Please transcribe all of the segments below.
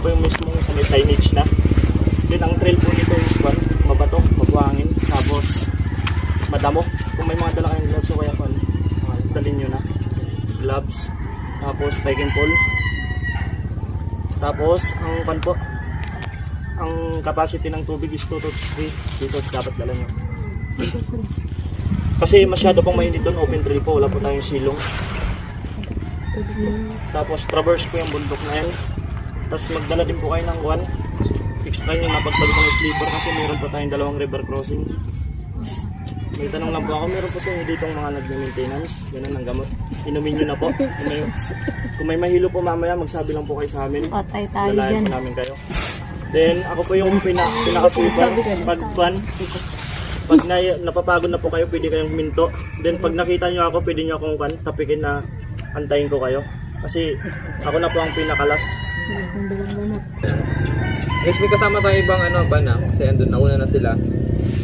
po yung mismo sa may signage na. Then ang trail po nito is mabato, mabuhangin, tapos madamo. Kung may mga dala kayong gloves o kaya dalhin nyo na gloves, tapos hiking pole. Tapos ang capacity ng tubig is 2 to 3 liters dapat dala nyo. Kasi masyado pong mainit doon, open trail po, wala po tayong silong. Tapos traverse po yung bundok na yan. Tapos magdala din po kayo ng extra nyo na pagpalit ng sleeper kasi meron po tayong 2 river crossing. May tanong lang po ako, meron po sa inyo ditong mga nag-maintenance, ganun ng gamot. Inumin nyo na po. Kung may mahilo po mamaya, magsabi lang po kayo sa amin. Patay tayo Lalayan dyan. po namin kayo. Then ako po yung pinaka-super. Pag napapagod na po kayo, pwede kayong huminto. Then pag nakita nyo ako, pwede nyo akong tapikin na antayin ko kayo. Kasi ako na po ang pinakalas. Guys, may kasama tayo ibang bana kasi andun nauna na sila.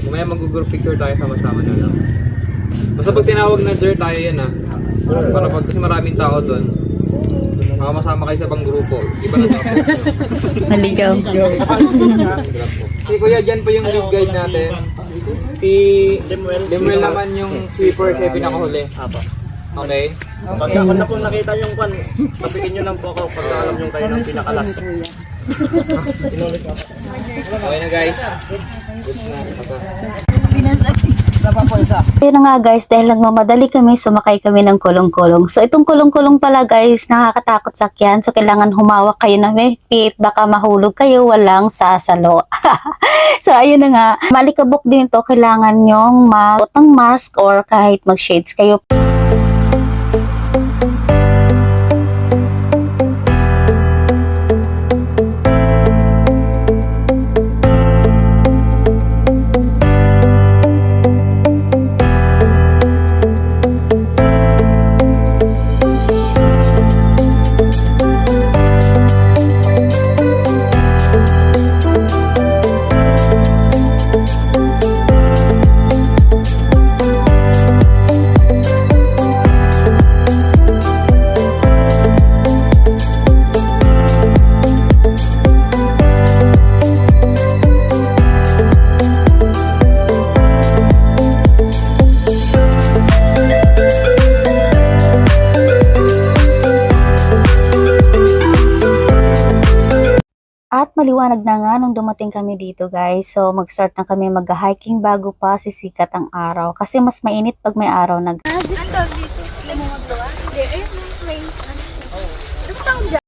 Mamaya mag-group picture tayo sama-sama na lang. Basta pag tinawag na sir tayo yan para pag kasi maraming tao doon. Makamasama kayo sa ibang grupo. Iba na dapat. Maligaw. Si Kuya dyan po yung lead guide natin. Si Lemuel naman yung sweeper siya pinakahuli. Okay? Pag ako na po nakita yung tapikin nyo lang po ako pag alam nyo kayo ng pinakalas. Inulit ako. Okay na guys. Good na. Yun na nga guys, dahil nagmamadali kami, sumakay kami ng kulong-kulong. So itong kulong-kulong pala guys, nakakatakot sakyan. So kailangan humawak kayo ng mahigpit, baka mahulog kayo, walang sasalo. So ayun na nga, malikabok din to, kailangan nyong mag-suot ng mask or kahit mag-shades kayo. At maliwanag na nga nung dumating kami dito guys. So mag-start na kami mag-hiking bago pa sisikat ang araw. Kasi mas mainit pag may araw na. Ang tawag dito? Alam mo maggawa?